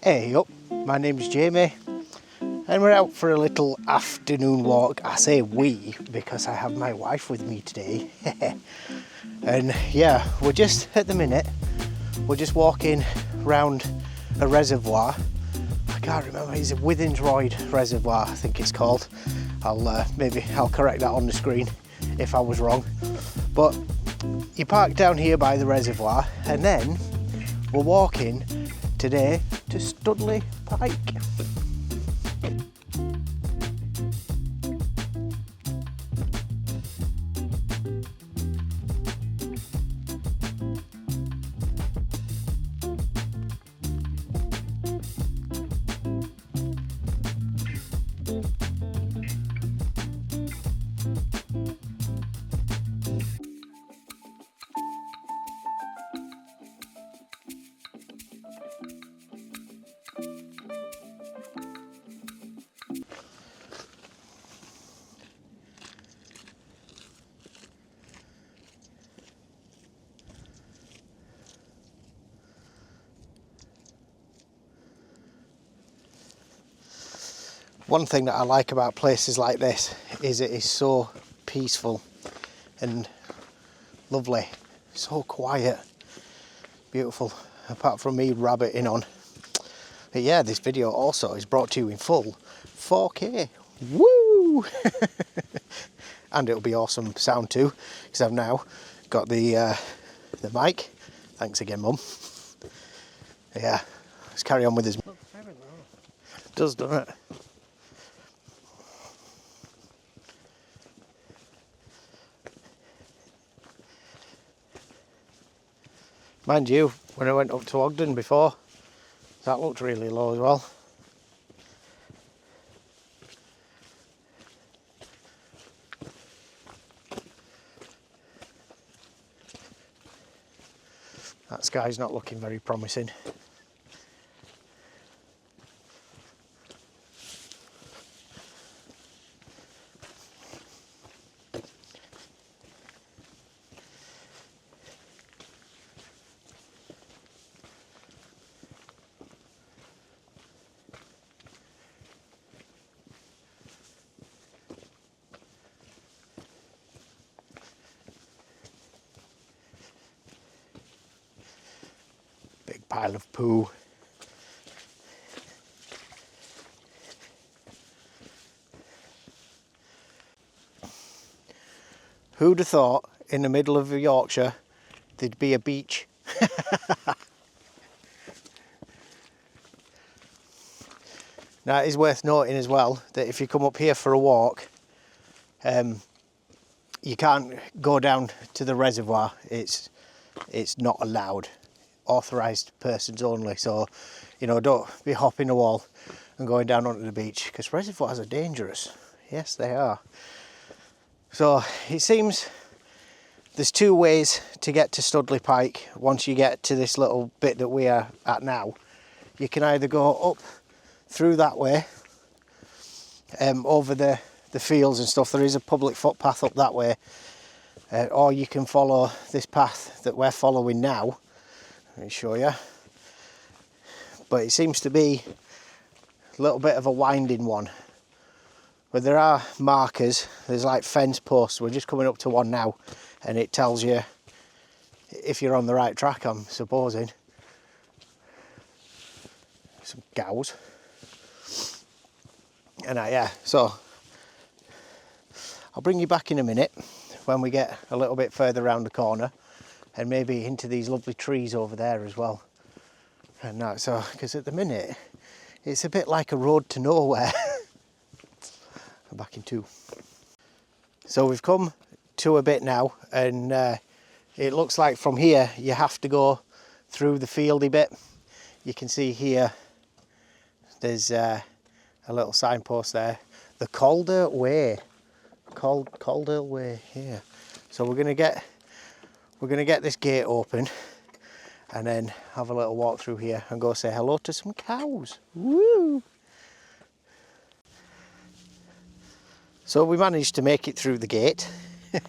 Hey up, my name's Jamie and we're out for a little afternoon walk. I say we because I have my wife with me today. And yeah, we're just walking round a reservoir. I can't remember, it's a Withensroyd Reservoir I think it's called. I'll correct that on the screen if I was wrong. But you park down here by the reservoir and then we're walking today to Stoodley Pike. One thing that I like about places like this is it is so peaceful and lovely, so quiet, beautiful, apart from me rabbiting on. But yeah, this video also is brought to you in full 4K. Woo! And it'll be awesome sound too, because I've now got the mic. Thanks again, Mum. Yeah, let's carry on with this. Looks very low. It does, doesn't it? Mind you, when I went up to Ogden before, that looked really low as well. That sky's not looking very promising. Pile of poo. Who'd have thought in the middle of Yorkshire there'd be a beach? Now it is worth noting as well that if you come up here for a walk, you can't go down to the reservoir. It's not allowed. Authorised persons only, so you know, don't be hopping the wall and going down onto the beach, because reservoirs are dangerous. Yes, they are. So it seems there's two ways to get to Stoodley Pike. Once you get to this little bit that we are at now, you can either go up through that way, over the fields and stuff. There is a public footpath up that way, or you can follow this path that we're following now. Let me show you. But it seems to be a little bit of a winding one. But there are markers, there's like fence posts. We're just coming up to one now and it tells you if you're on the right track, I'm supposing. Some cows. And yeah, so I'll bring you back in a minute when we get a little bit further around the corner. And maybe into these lovely trees over there as well. And now, so, because at the minute, it's a bit like a road to nowhere. I'm back in two. So we've come to a bit now, and it looks like from here, you have to go through the fieldy bit. You can see here, there's a little signpost there. The Calder Way. Calder Way, here. So we're going to get this gate open and then have a little walk through here and go say hello to some cows. Woo! So we managed to make it through the gate. It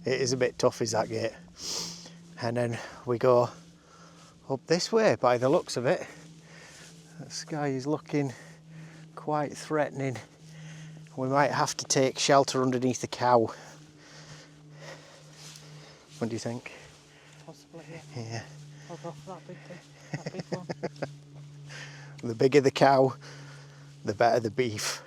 is a bit tough, is that gate. And then we go up this way by the looks of it. The sky is looking quite threatening. We might have to take shelter underneath the cow. What do you think? Possibly, Yeah. I'll go for that big thing, that big one. The bigger the cow, the better the beef.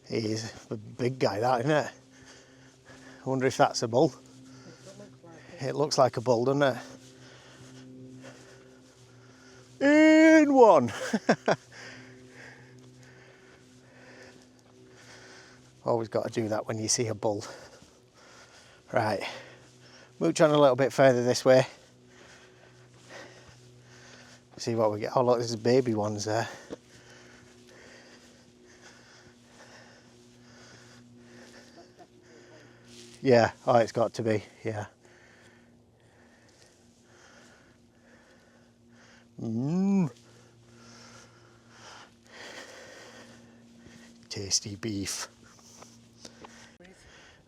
He's a big guy, that, isn't it? I wonder if that's a bull. It looks like a bull, doesn't it? In one! Always got to do that when you see a bull. Right, mooch on a little bit further this way. See what we get. Oh look, there's baby ones there. Yeah, oh it's got to be, yeah. Tasty beef.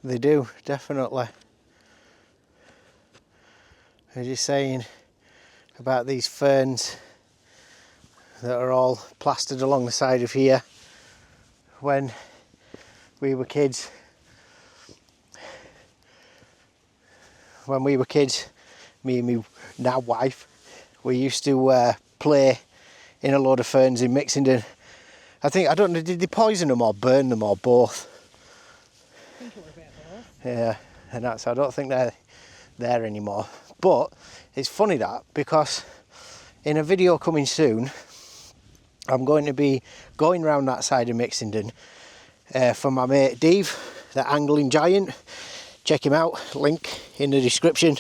They do, definitely. I was just saying about these ferns that are all plastered along the side of here. When we were kids, me and my now wife, we used to play in a load of ferns in Mixington. I don't know, did they poison them or burn them or both? I think it was a bit of both. Yeah, and I don't think they're there anymore. But it's funny that, because in a video coming soon, I'm going to be going round that side of Mixington for my mate Dave, the angling giant. Check him out, link in the description.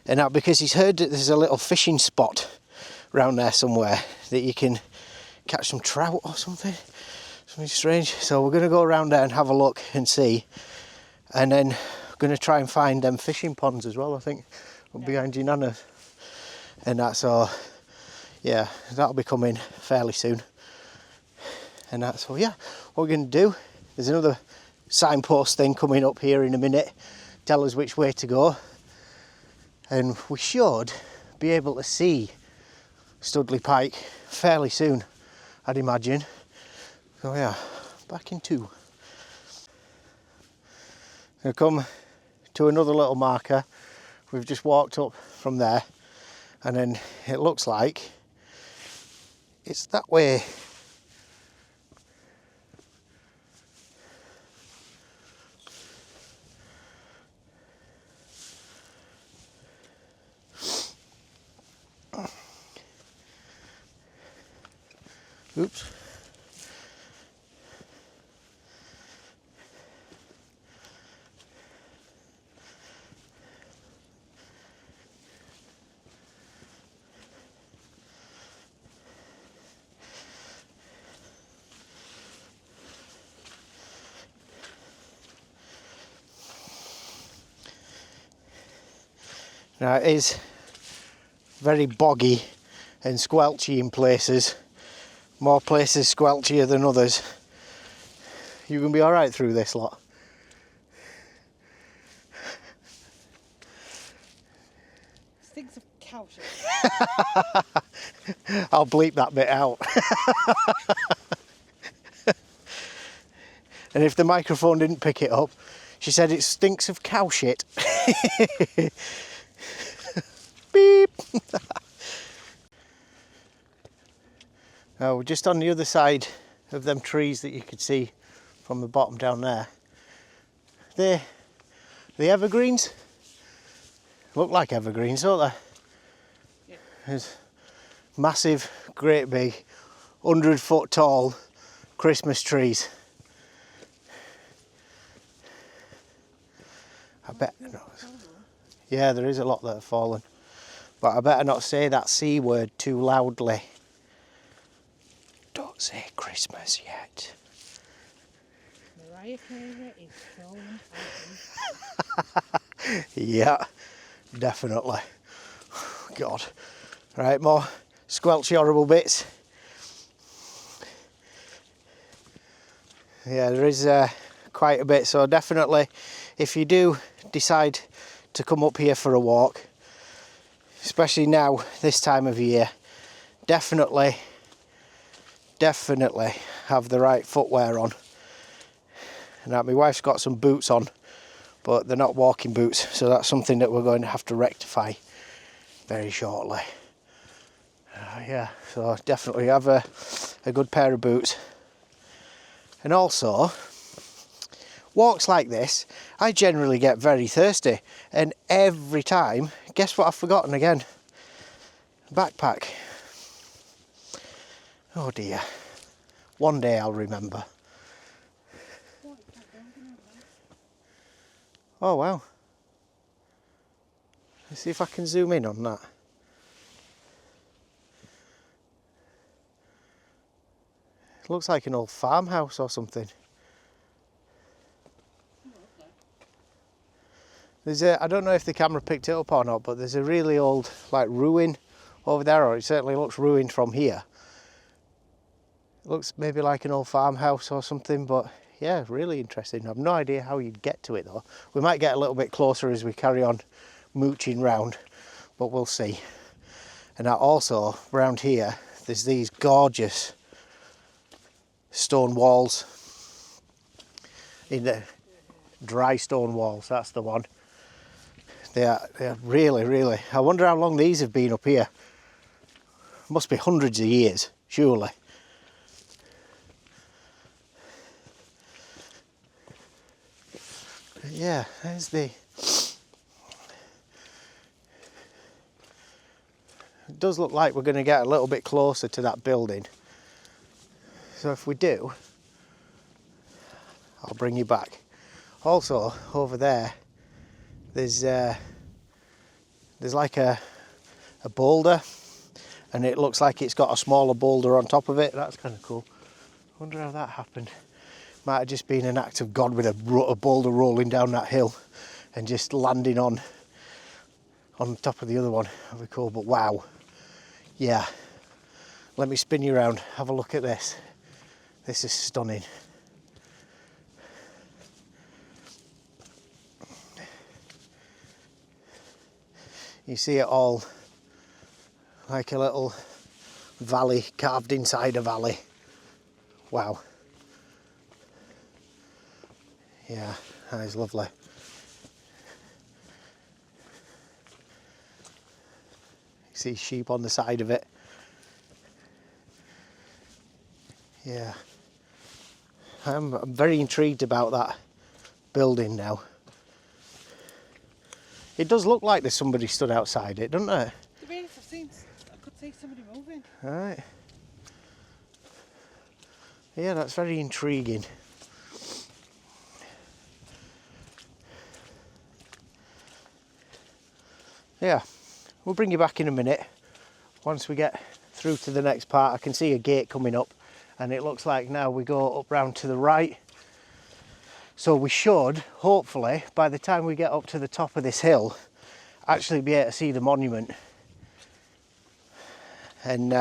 And that because he's heard that there's a little fishing spot round there somewhere that you can catch some trout or something strange. So we're going to go around there and have a look and see, and then we're going to try and find them fishing ponds as well, I think, behind your nana's. And that's all. Yeah, that'll be coming fairly soon. And that's all. Yeah, what we're going to do, there's another signpost thing coming up here in a minute, tell us which way to go, and we should be able to see Stoodley Pike fairly soon, I'd imagine. So yeah, back in two. We'll come to another little marker. We've just walked up from there, and then it looks like it's that way. Oops. Now it is very boggy and squelchy in places. More places squelchier than others. You gonna be alright through this lot? Stinks of cow shit. I'll bleep that bit out. And if the microphone didn't pick it up, she said it stinks of cow shit. Beep. Now we're just on the other side of them trees that you could see from the bottom down there. The evergreens look like evergreens, don't they? Yeah. There's massive, great big, 100-foot tall Christmas trees. I bet. Yeah, there is a lot that have fallen, but I better not say that C word too loudly. Don't say Christmas yet. Mariah Carey is trolling. Yeah, definitely. God. Right, more squelchy horrible bits. Yeah, there is quite a bit, so definitely if you do decide to come up here for a walk, especially now this time of year, definitely have the right footwear on. Now my wife's got some boots on, but they're not walking boots, so that's something that we're going to have to rectify very shortly. Yeah, so definitely have a good pair of boots. And also, walks like this, I generally get very thirsty, and every time, guess what I've forgotten again? Backpack. Oh dear. One day I'll remember. Oh wow. Let's see if I can zoom in on that. It looks like an old farmhouse or something. There's I don't know if the camera picked it up or not, but there's a really old like ruin over there, or it certainly looks ruined from here. It looks maybe like an old farmhouse or something, but yeah, really interesting. I've no idea how you'd get to it though. We might get a little bit closer as we carry on mooching round, but we'll see. And now also around here, there's these gorgeous stone walls, in the dry stone walls, that's the one. They're really, I wonder how long these have been up here. Must be hundreds of years, surely. But yeah, there's the... It does look like we're going to get a little bit closer to that building. So if we do, I'll bring you back. Also, over there, there's like a boulder, and it looks like it's got a smaller boulder on top of it. That's kind of cool. I wonder how that happened. Might have just been an act of God with a boulder rolling down that hill and just landing on top of the other one. That'd be cool, but wow. Yeah. Let me spin you around. Have a look at this. This is stunning. You see it all like a little valley carved inside a valley. Wow. Yeah, that is lovely. You see sheep on the side of it. Yeah. I'm very intrigued about that building now. It does look like there's somebody stood outside it, doesn't it? There is, I could see somebody moving. Right. Yeah, that's very intriguing. Yeah, we'll bring you back in a minute. Once we get through to the next part, I can see a gate coming up, and it looks like now we go up round to the right. So we should, hopefully, by the time we get up to the top of this hill, actually be able to see the monument. And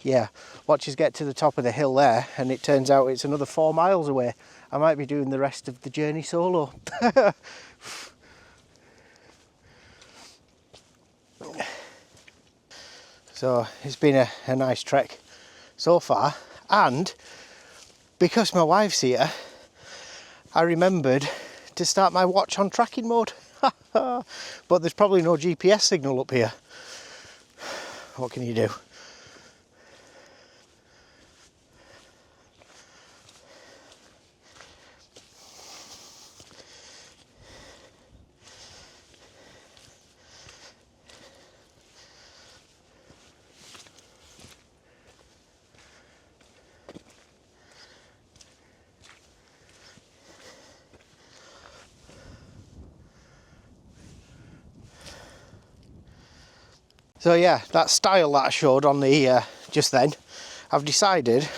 yeah, watch us get to the top of the hill there, and it turns out it's another 4 miles away. I might be doing the rest of the journey solo. So it's been a nice trek so far, and because my wife's here, I remembered to start my watch on tracking mode. But there's probably no GPS signal up here. What can you do? So yeah, that stile that I showed on the just then, I've decided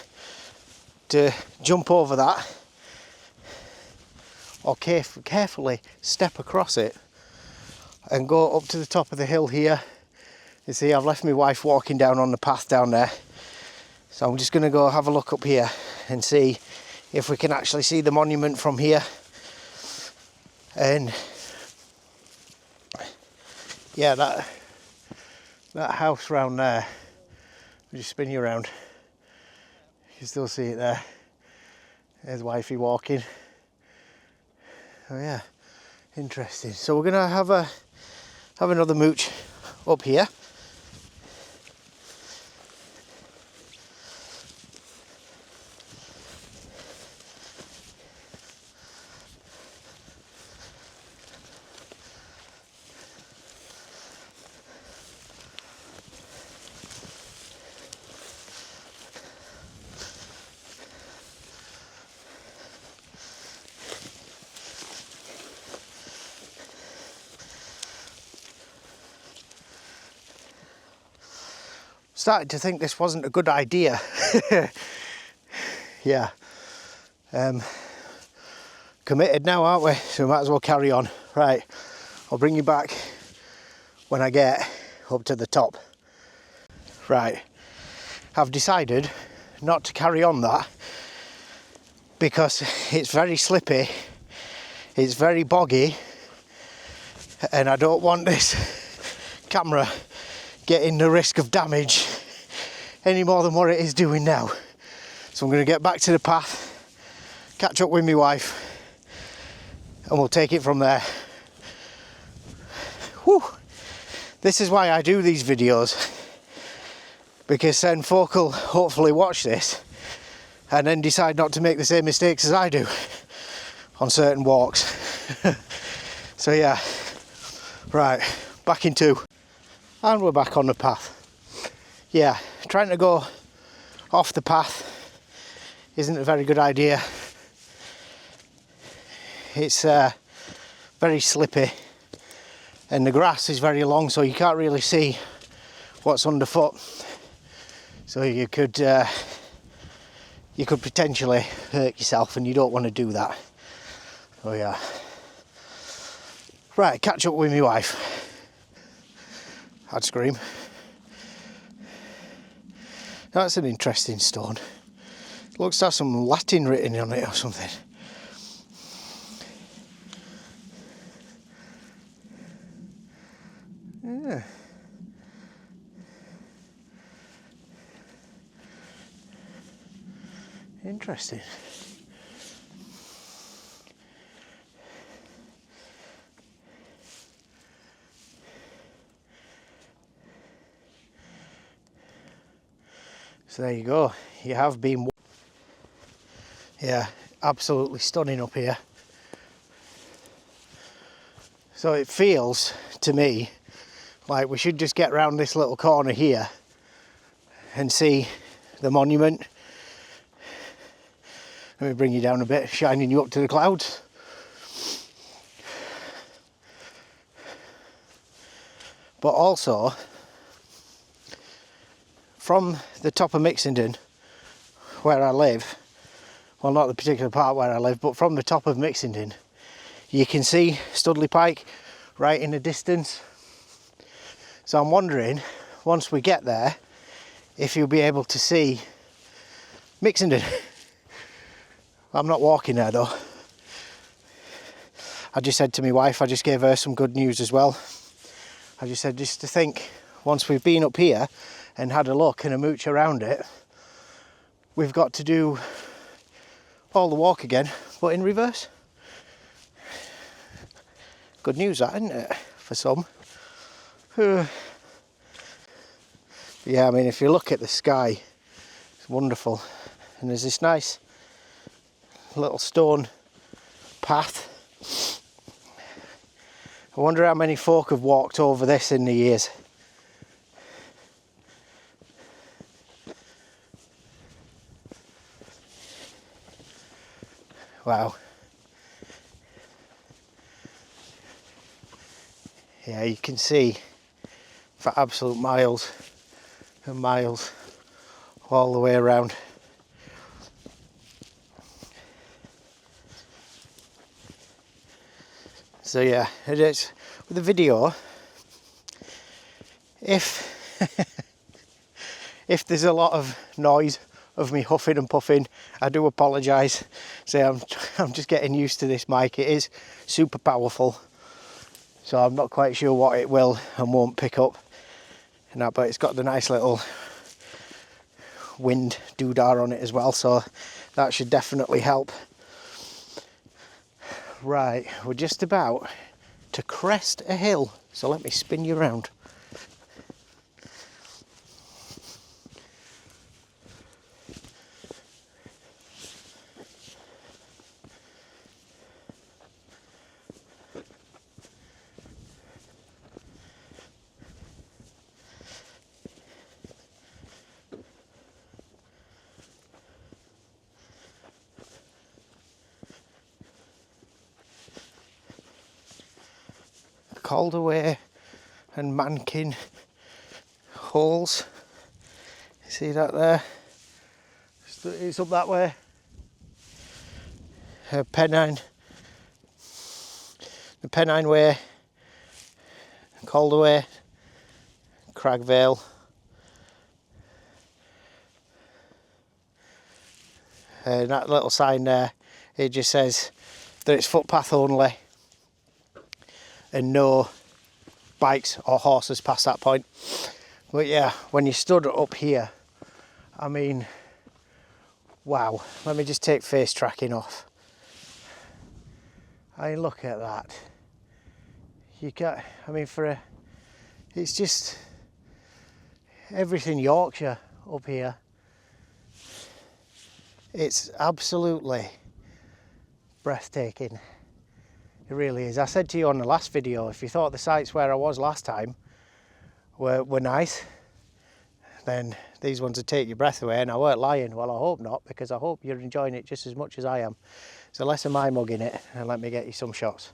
to jump over that, or carefully step across it and go up to the top of the hill here. You see, I've left my wife walking down on the path down there. So I'm just going to go have a look up here and see if we can actually see the monument from here. And yeah, that house round there, I'll just spin you around. You can still see it there. There's wifey walking. Oh yeah, interesting. So we're gonna have another mooch up here. Started to think this wasn't a good idea. Yeah. Committed now, aren't we? So we might as well carry on. Right, I'll bring you back when I get up to the top. Right, I've decided not to carry on that because it's very slippy, it's very boggy, and I don't want this camera getting the risk of damage any more than what it is doing now. So I'm going to get back to the path, catch up with my wife, and we'll take it from there. Whew. This is why I do these videos, because then folk will hopefully watch this and then decide not to make the same mistakes as I do on certain walks. So yeah, right, back in two. And we're back on the path. Yeah, trying to go off the path isn't a very good idea. It's very slippy and the grass is very long, so you can't really see what's underfoot. So you could potentially hurt yourself, and you don't want to do that. Oh yeah. Right, catch up with my wife. I'd scream. That's an interesting stone. Looks to have some Latin written on it or something. Yeah. Interesting. So there you go, you have been, yeah, absolutely stunning up here. So it feels to me like we should just get round this little corner here and see the monument. Let me bring you down a bit, shining you up to the clouds. But also, from the top of Mixenden, where I live, well, not the particular part where I live, but from the top of Mixenden, you can see Stoodley Pike right in the distance. So I'm wondering, once we get there, if you'll be able to see Mixenden. I'm not walking there though. I just said to my wife, I just gave her some good news as well. I just said, just to think, once we've been up here and had a look and a mooch around it, we've got to do all the walk again, but in reverse. Good news that, isn't it, for some? Yeah, I mean, if you look at the sky, it's wonderful. And there's this nice little stone path. I wonder how many folk have walked over this in the years. Wow. Yeah, you can see for absolute miles and miles all the way around. So yeah, it is with the video. If If there's a lot of noise of me huffing and puffing, I do apologise. So I'm just getting used to this mic. It is super powerful, so I'm not quite sure what it will and won't pick up. And that, but it's got the nice little wind doodah on it as well, so that should definitely help. Right, we're just about to crest a hill, so let me spin you around. Calderway and Mankin holes. See that there? It's up that way. Pennine, the Pennine Way, Calderway, Cragvale. That little sign there, it just says that it's footpath only and no bikes or horses past that point. But yeah, when you stood up here, I mean, wow. Let me just take face tracking off. I mean, look at that. You can't, I mean, it's just everything Yorkshire up here. It's absolutely breathtaking. It really is. I said to you on the last video, if you thought the sites where I was last time were nice, then these ones would take your breath away, and I weren't lying. Well, I hope not, because I hope you're enjoying it just as much as I am. So less of my mugging it, and let me get you some shots.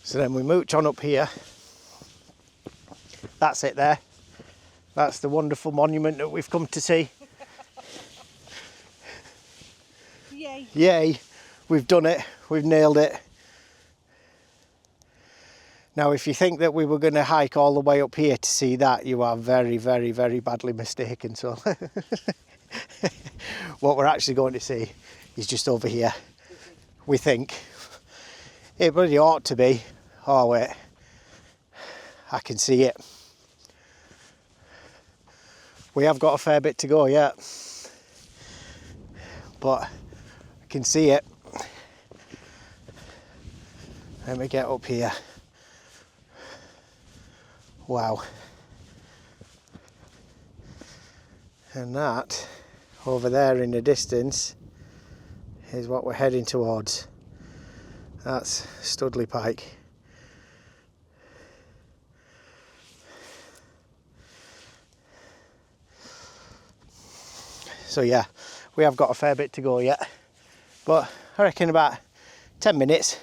So then we mooch on up here. That's it there. That's the wonderful monument that we've come to see. Yay. Yay, we've done it, we've nailed it. Now if you think that we were going to hike all the way up here to see that, you are very, very, very badly mistaken. So what we're actually going to see is just over here, we think. It really ought to be. Oh wait, I can see it. We have got a fair bit to go yet, but I can see it. Let me get up here. Wow. And that over there in the distance is what we're heading towards. That's Stoodley Pike. So yeah, we have got a fair bit to go yet, but I reckon about 10 minutes,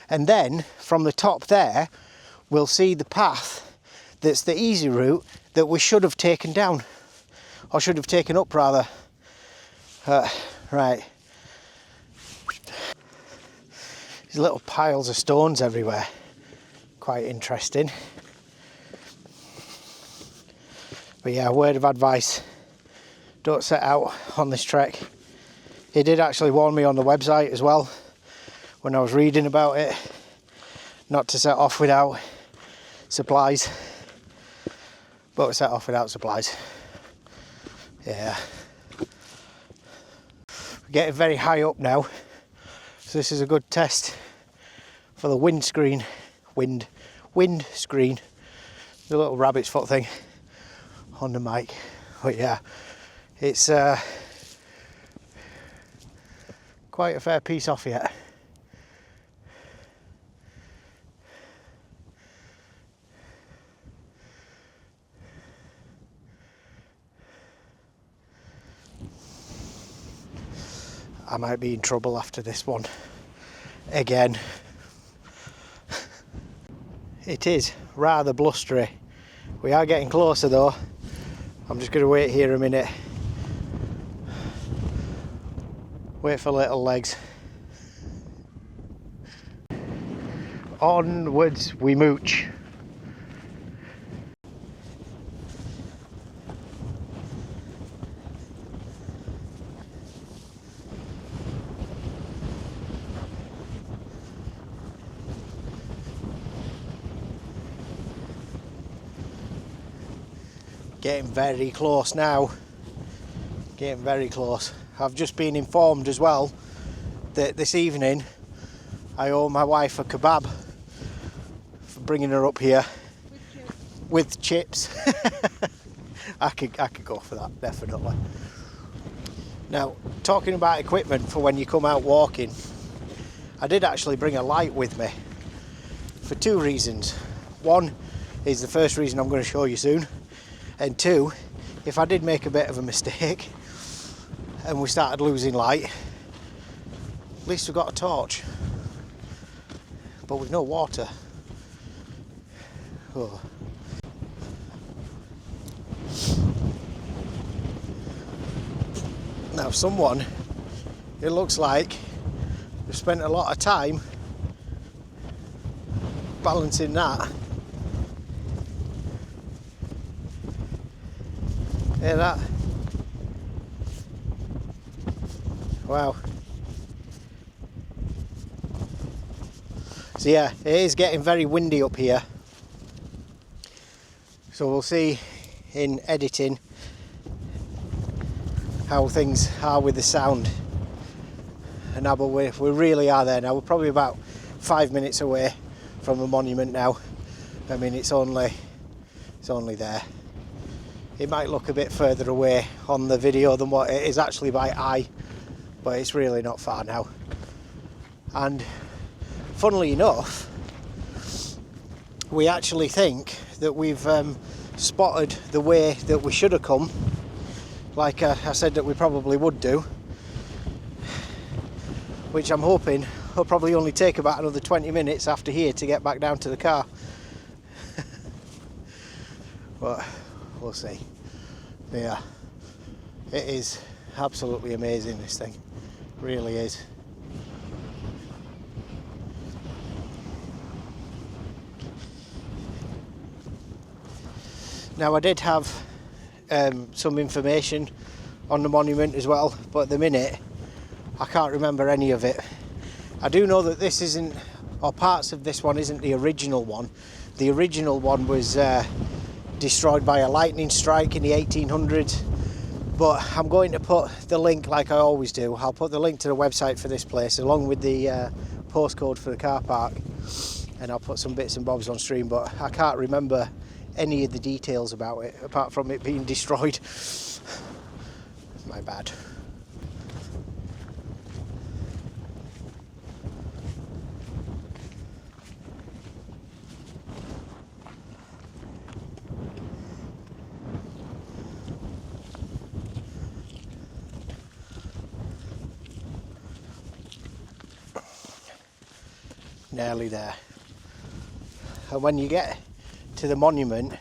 and then from the top there we'll see the path that's the easy route that we should have taken down, or should have taken up rather. Right, these little piles of stones everywhere, quite interesting. But yeah, word of advice, don't set out on this trek. He did actually warn me on the website as well when I was reading about it, not to set off without supplies, but we set off without supplies. Yeah, we're getting very high up now, so this is a good test for the wind screen, the little rabbit's foot thing on the mic. But yeah, it's quite a fair piece off yet. I might be in trouble after this one again. It is rather blustery We are getting closer though. I'm just going to wait here a minute. Wait for little legs. Onwards we mooch. Getting very close now. Getting very close. I've just been informed as well that this evening I owe my wife a kebab for bringing her up here with chips. I could go for that, definitely. Now, talking about equipment for when you come out walking, I did actually bring a light with me for two reasons. One is the first reason I'm going to show you soon, and two, if I did make a bit of a mistake and we started losing light, at least we've got a torch, but with no water. Oh. Now someone, it looks like they've spent a lot of time balancing that. Hear that? Wow. So yeah, it is getting very windy up here. So we'll see in editing how things are with the sound. And now, but we really are there now. We're probably about 5 minutes away from the monument now. I mean, it's only there. It might look a bit further away on the video than what it is actually by eye, but it's really not far now. And funnily enough, we actually think that we've spotted the way that we should have come, like I said that we probably would do, which I'm hoping will probably only take about another 20 minutes after here to get back down to the car. But we'll see. Yeah, it is absolutely amazing, this thing. Really is. Now I did have some information on the monument as well, but at the minute I can't remember any of it. I do know that this isn't, or parts of this one isn't the original one. The original one was destroyed by a lightning strike in the 1800s, but I'm going to put the link, like I always do. I'll put the link to the website for this place along with the postcode for the car park, and I'll put some bits and bobs on stream, but I can't remember any of the details about it apart from it being destroyed. My bad. Nearly there. And when you get to the monument,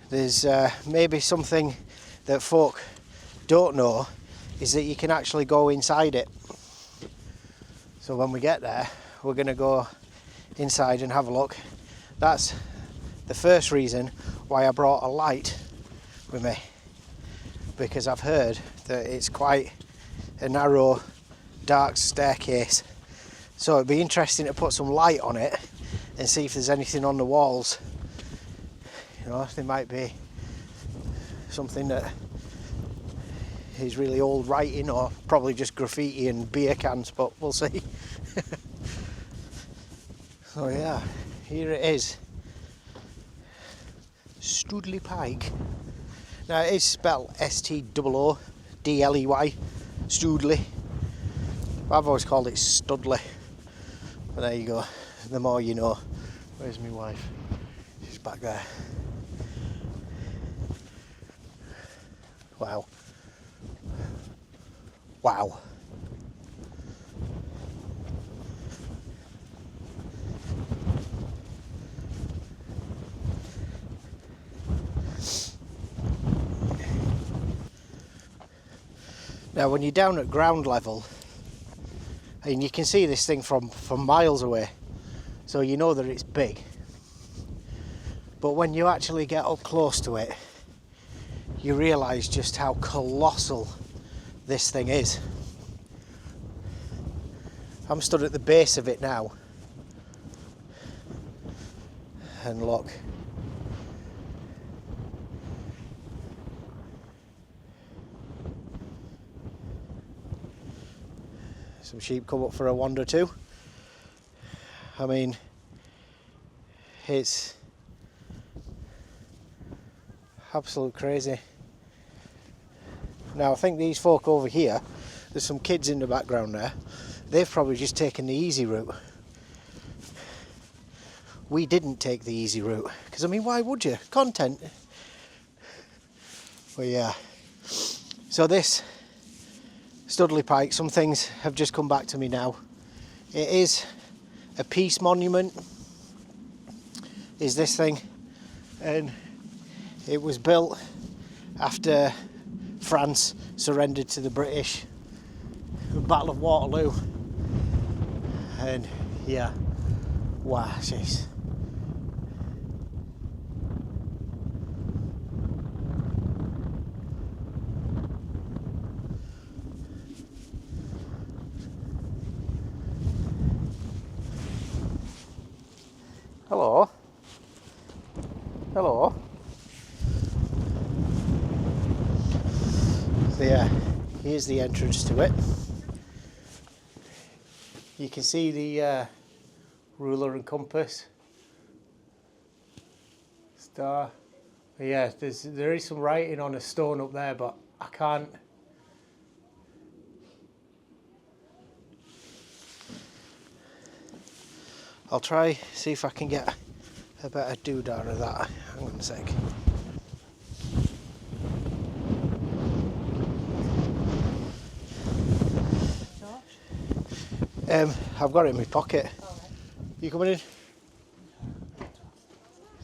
there's maybe something that folk don't know, is that you can actually go inside it. So when we get there, we're going to go inside and have a look. That's the first reason why I brought a light with me, because I've heard that it's quite a narrow, dark staircase. So it'd be interesting to put some light on it and see if there's anything on the walls. You know, there might be something that is really old writing, or probably just graffiti and beer cans, but we'll see. So yeah, here it is. Stoodley Pike. Now it is spelled S-T-O-O-D-L-E-Y, Stoodley. I've always called it Studley. But there you go, the more you know. Where's my wife? She's back there. Wow. Wow. Now when you're down at ground level, and you can see this thing from miles away, so you know that it's big. But when you actually get up close to it, you realise just how colossal this thing is. I'm stood at the base of it now, and look. Some sheep come up for a wander too. I mean, it's absolute crazy. Now I think these folk over here, there's some kids in the background there, they've probably just taken the easy route. We didn't take the easy route, because I mean, why would you? Content. But yeah, so this Stoodley Pike, some things have just come back to me now. It is a peace monument, is this thing, and it was built after France surrendered to the British, the Battle of Waterloo, and yeah, wow, jeez. Hello. Hello. So yeah, here's the entrance to it. You can see the ruler and compass. Star. Yeah, there is some writing on a stone up there, but I can't. I'll try see if I can get a better doodah of that. Hang on a sec. I've got it in my pocket. You coming in?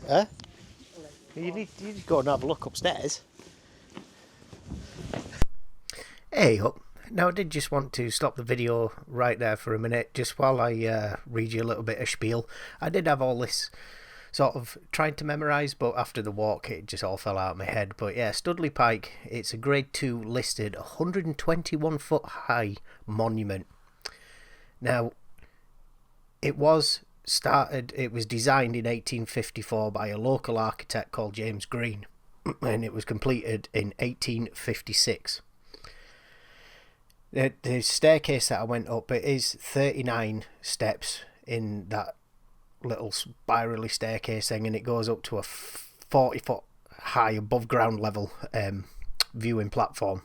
Huh? You need to go and have a look upstairs. Hey up. Now I did just want to stop the video right there for a minute, just while I read you a little bit of spiel. I did have all this sort of trying to memorise, but after the walk it just all fell out of my head. But yeah, Stoodley Pike, it's a grade 2 listed 121 foot high monument. Now it was designed in 1854 by a local architect called James Green, and it was completed in 1856. The staircase that I went up, it is 39 steps in that little spirally staircase thing, and it goes up to a 40 foot high above ground level viewing platform.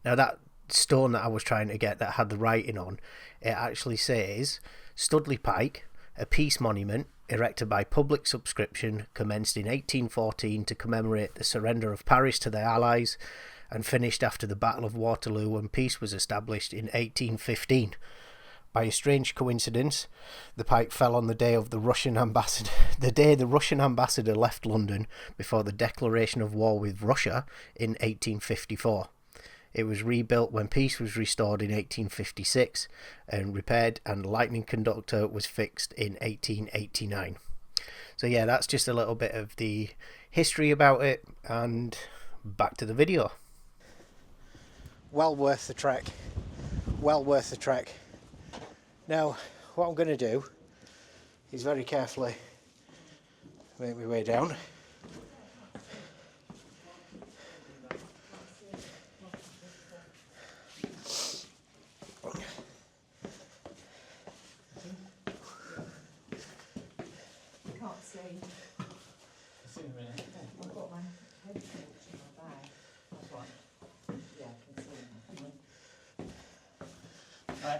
Now that stone that I was trying to get that had the writing on, it actually says Stoodley Pike, a peace monument erected by public subscription, commenced in 1814 to commemorate the surrender of Paris to the Allies, and finished after the Battle of Waterloo, when peace was established in 1815. By a strange coincidence, the pike fell on the day the Russian ambassador left London before the declaration of war with Russia in 1854. It was rebuilt when peace was restored in 1856 and repaired, and lightning conductor was fixed in 1889. So yeah, that's just a little bit of the history about it, and back to the video. Well worth the trek. Well worth the trek. Now, what I'm going to do is very carefully make my way down.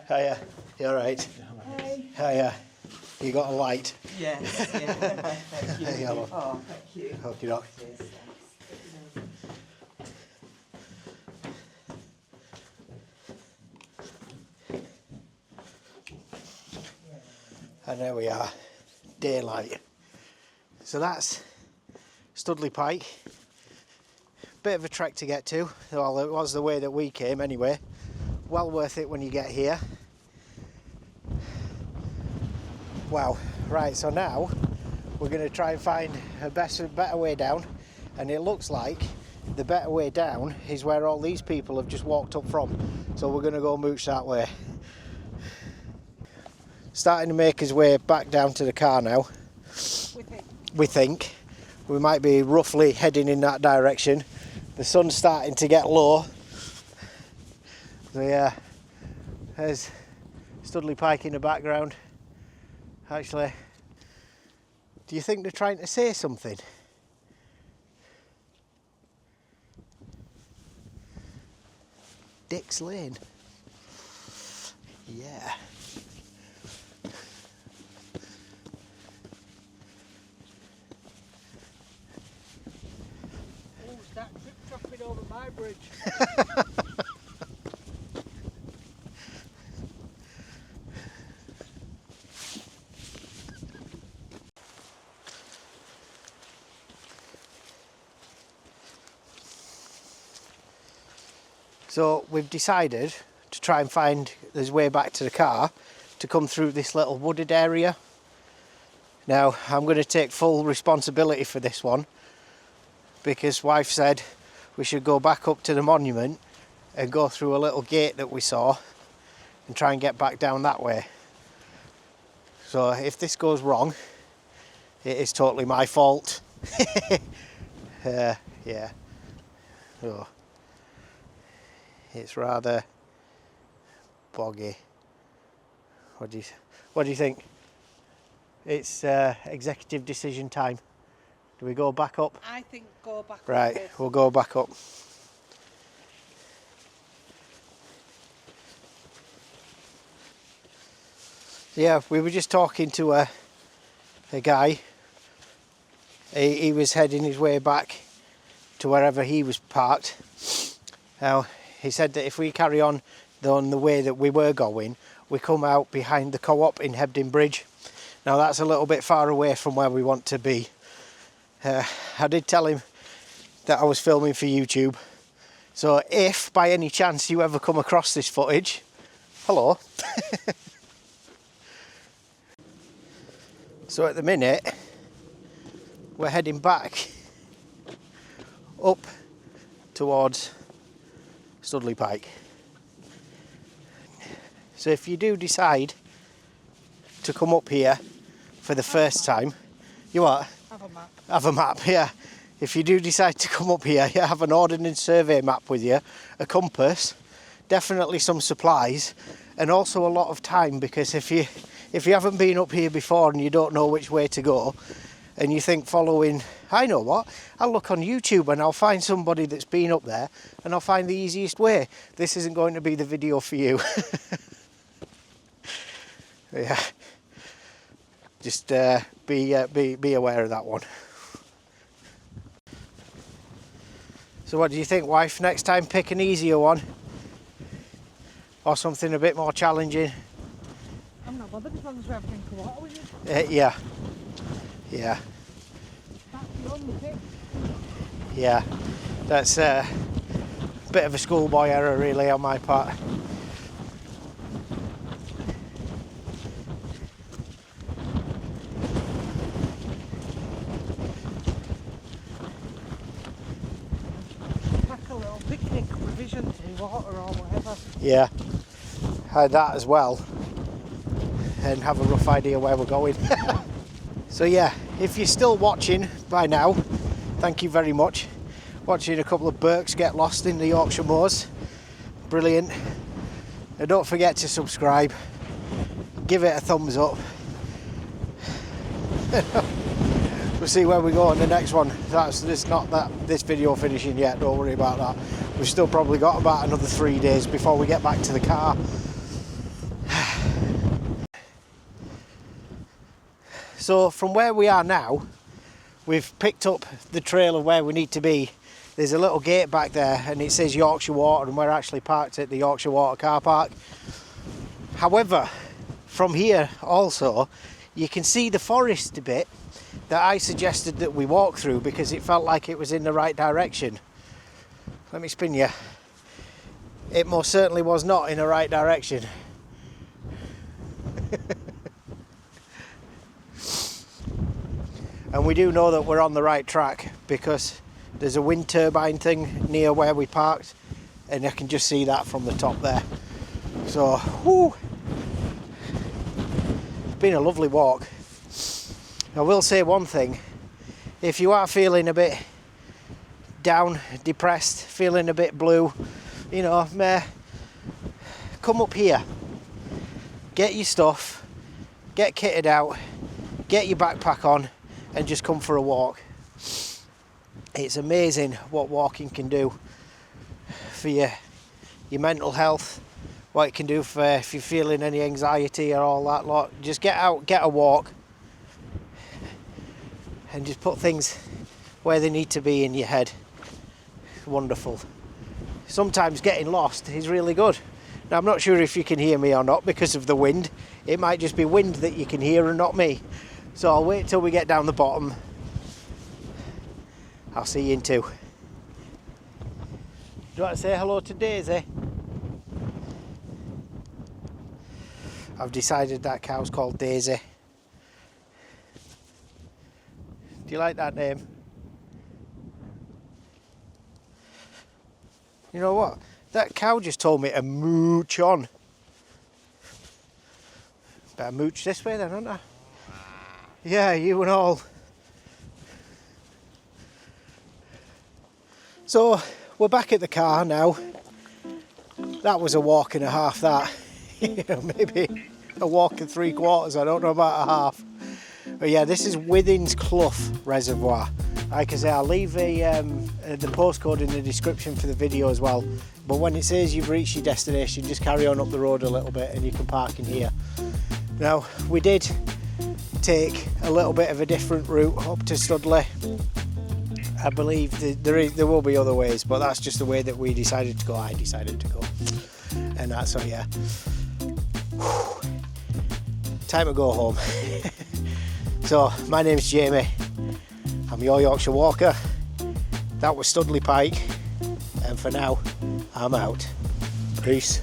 Hiya, you alright? Hiya, you got a light? Yes, yeah, thank you. There you go. Oh, thank you. Okie doke. And there we are, daylight. So that's Stoodley Pike, bit of a trek to get to. Well, it was the way that we came anyway. Well worth it when you get here. Wow. Right, so now we're going to try and find a better way down, and it looks like the better way down is where all these people have just walked up from. So we're going to go mooch that way. Starting to make his way back down to the car now. We think. We might be roughly heading in that direction. The sun's starting to get low. So yeah, there's Stoodley Pike in the background. Actually, do you think they're trying to say something? Dick's Lane. Yeah. Oh, that trip dropping over my bridge. So we've decided to try and find his way back to the car to come through this little wooded area. Now I'm going to take full responsibility for this one because wife said we should go back up to the monument and go through a little gate that we saw and try and get back down that way. So if this goes wrong, it is totally my fault. Yeah. Oh. It's rather boggy. What do you think? It's executive decision time. Do we go back up? I think go back up. Right, we'll go back up. Yeah, we were just talking to a guy. He was heading his way back to wherever he was parked. Now, he said that if we carry on the way that we were going, we come out behind the co-op in Hebden Bridge. Now that's a little bit far away from where we want to be. I did tell him that I was filming for YouTube. So if by any chance you ever come across this footage, hello. So at the minute, we're heading back up towards Stoodley Pike. So if you do decide to come up here for the first time, you what? Have a map. Have a map, yeah. If you do decide to come up here, you have an ordnance survey map with you, a compass, definitely some supplies, and also a lot of time, because if you haven't been up here before and you don't know which way to go, and you think following, I know what, I'll look on YouTube and I'll find somebody that's been up there and I'll find the easiest way. This isn't going to be the video for you. Yeah, just be aware of that one. So what do you think, wife? Next time pick an easier one or something a bit more challenging. I'm not bothered as long as we have a drink of water with you. Yeah. That's the only thing. Yeah, that's a bit of a schoolboy error really on my part. Pack a little picnic provisions and water or whatever. Yeah, had that as well, and have a rough idea where we're going. So yeah, if you're still watching by now, thank you very much. Watching a couple of Burks get lost in the Yorkshire moors. Brilliant. And don't forget to subscribe. Give it a thumbs up. We'll see where we go on the next one. It's not this video finishing yet, don't worry about that. We've still probably got about another 3 days before we get back to the car. So from where we are now, we've picked up the trail of where we need to be. There's a little gate back there and it says Yorkshire Water, and we're actually parked at the Yorkshire Water car park. However, from here also, you can see the forest a bit that I suggested that we walk through because it felt like it was in the right direction. let me spin you. It most certainly was not in the right direction. And we do know that we're on the right track because there's a wind turbine thing near where we parked, and I can just see that from the top there. So, whoo, it's been a lovely walk. I will say one thing, if you are feeling a bit down, depressed, feeling a bit blue, you know, come up here, get your stuff, get kitted out, get your backpack on, and just come for a walk. It's amazing what walking can do for your mental health, what it can do for if you're feeling any anxiety or all that lot. Just get out, get a walk, and just put things where they need to be in your head. Wonderful. Sometimes getting lost is really good. Now, I'm not sure if you can hear me or not because of the wind. It might just be wind that you can hear and not me. So I'll wait till we get down the bottom. I'll see you in 2. Do you want to say hello to Daisy? I've decided that cow's called Daisy. Do you like that name? You know what? That cow just told me to mooch on. Better mooch this way then, haven't I? Yeah, you and all. So, we're back at the car now. That was a walk and a half, that. You know, maybe a walk and 3/4, I don't know about a half. But yeah, this is Withings Clough Reservoir. Like I say, I'll leave the postcode in the description for the video as well. But when it says you've reached your destination, just carry on up the road a little bit and you can park in here. Now, we did take a little bit of a different route up to Stoodley. I believe there will be other ways, but that's just the way that we decided to go. I decided to go, and that's so yeah. Time to go home. So my name's Jamie. I'm your Yorkshire walker. That was Stoodley Pike, and for now, I'm out. Peace.